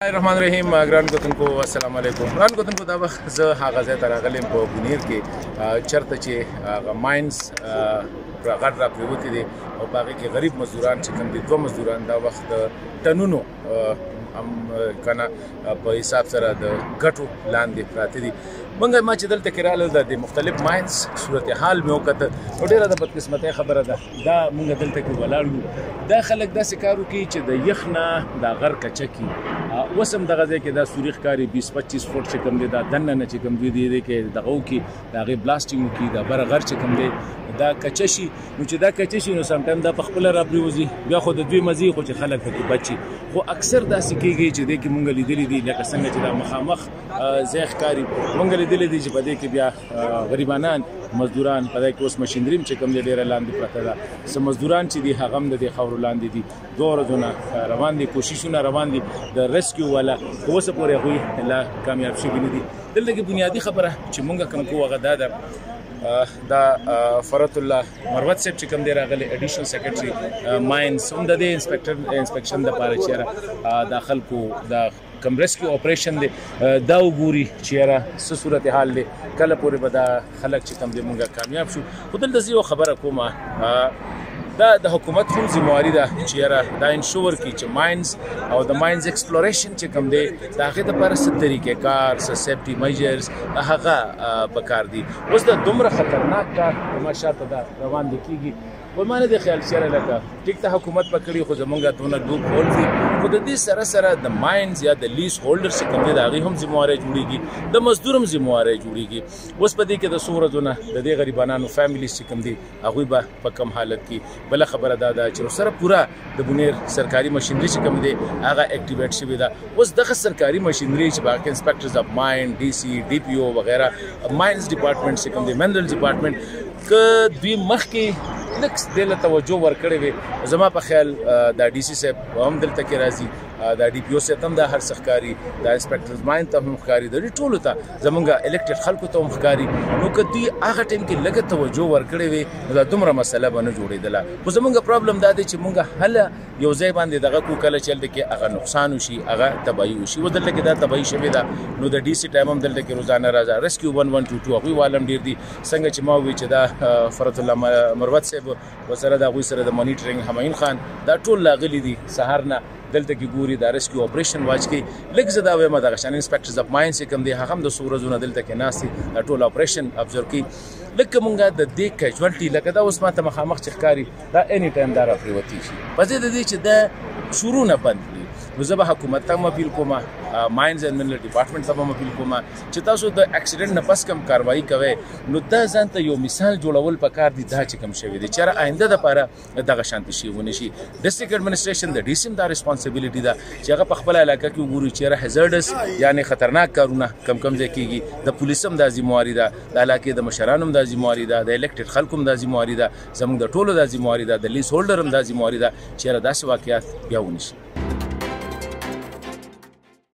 الرحمن الرحیم ګران کتونکو السلام علیکم ګران کتونکو دا وخت زه هغه ځای ته راغلی یم په بونیر کې چېرته چې ماینز غټ را پرېوتي دي او په هغې کې غریب مزدوران چې کوم دي 2 مزدوران دا وخت د ټنونو کنه په حساب سره د ګټو لاندې پراته دي موږ ما چې دلته کې راغلل د مختلف ماینز صورتحال مې وکتل نو ډېره د بدقسمتۍ خبره ده دا موږ دلته کې ولاړ یو دا خلک داسې کار وکړي چې د یخ نه دا غر کچه کړي اوس هم دغه ځای کې دا سوري ښکاري 20-25 فوټ چې کوم دی دا دننه نه چې کوم دی دی کې دغه وکړي د هغې بلاسټینګ وکړي دا بره غر چې کوم دی دا کچه شي نو چې دا کچه شي نو سم ټایم دا په خپله را پرېوځي بیا خو د دوی مزې خو چې خلک پکې بچ شي خو اکثر داسې کېږي چې دی کې مونږ لیدلي دي لکه څنګه چې دا مخامخ ځای ښکاري مونږ لیدلي دي چې په دې کې بیا غریبانان مزدوران په دې کې اوس مشینري چې کوم دی ډېره لاندې پرته ده څه مزدوران چې دي هغه هم د دې خاورو لاندې دي 2 ورځو نه روان دي کوششونه روان دي د ریسکیو والا خو اوسه پورې هغوی لا کامیاب شوي نه دي دلته کې بنیادي خبره چې مونږ کوم کوو هغه دا ده دا فرات الله مروت صاحب چې کوم دی راغلی اډیشنل سیکرټري ماینز هم د دې انسپیکشن دپاره چېرې دا خلکو دا کوم ریسکیو اپریشن دی دا وګوري چېرې څه صورتحال دی کله پورې به دا خلک چې کوم دی مونږ کامیاب شو خو دلته زه یو خبره کومه دا د حکومت هم ذمواري ده چې یاره دا انشور کړي چې ماینز او د ماینز ایکسپلوریشن چې کوم دی د هغې دپاره څه طریقې کار څه سیفټي میجرز هغه پکار دي اوس دا دومره خطرناک کار ما شاته دا روان دی کېږي و ما نه دی خیال چې یاره لکه ټیک ته حکومت به کړي خو زمونږ دونه لوپ هول دي خو د دې سره سره د ماینز یا د لیز هولډر چې کوم دی د هغې هم ذمواری جوړېږي د مزدور هم ذمواری جوړېږي اوس په دې کې د څو ورځو نه د دې غریبانانو فیملیز چې کوم دي هغوی به په کم حالت کې بله خبره دا ده چې سره پوره د بونیر سرکاري مشینري چې کوم دی هغه اکټیویټ شوې ده اوس دغه سرکاري مشینري چې باقي انسپیکټرز اف ماین ډي سي ډي پی او وغیره ماینز ډپارټمنټ چې کوم دی منرل ډپارټمنټ که دوی مخکې لږ دې له توجه ورکړې وې زما په خیال دا ډي سي صاحب هم دلته کې راځي دا ډي پی او صاحب هم دا هر څه ښکاري دا انسپیکټرز ماین ته هم ښکاري د دې ټولو ته زمونږ الکټډ خلکو ته هم ښکاري نو که دوی هغه ټایم کې لږه توجه ورکړې وې نو دا دومره مسله به نه جوړېدله خو زمونږ پرابلم دا دی چې مونږ هله یو ځای باندې دغه کو کله چې هلته کې هغه نقصان وشي هغه تباهي وشي اوس دلته کې دا تباهي شوې ده نو د ډي سي ټایم هم دلته کې روزانه راځه ریسکیو 1122 هغوی والم ډېر دي څنګه چې ما ووایي چې دا فرت الله مروت صاحب ورسره د هغوی سره د مانیټرنګ همایون خان دا ټول راغلي دي سهار نه دلته کې ګوري دا ریسکیو اپریشن واچ کوي لږ زه دا وایم دغه شان انسپیکټرز اف ماینز چې کوم دی هغه هم د څو ورځو نه دلته کې ناست دي دا ټول اپریشن ابزرو کوي لکه مونږ د دې کیجوالټي لکه دا اوس ما ته مخامخ چې ښکاري دا اني ټایم دا را پرېوتي شي په ضد د دې چې دا شروع نه بند کړي نو زه به حکومت ته هم اپیل کوم ماینز اینډ منرل ډپارټمنټ ته به هم اپیل کوم چې تاسو د اکسیډنټ نه پس کم کاروایي کوئ نو دا ځان ته یو مثال جوړول پکار دي دا چې کوم شوی دی چېرې آینده دپاره دغه شانتې شی ونه شي ډسټرکټ اډمنسټریشن د ډي سي هم دا ریسپانسبیلیټي ده چې هغه په خپله علاقه کې وګوري چېرې هیزرډس یعنې خطرناک کارونه کم ځای کېږي د پولیس هم دا ذمواري ده د علاقې د مشرانو هم دا ذمواري ده د الکټډ خلکو هم دا ذمواري ده زموږ د ټولو دا ذمواري ده د لیز هولډر هم دا ذمواري ده چېرې داسې واقعات بیا ونه شي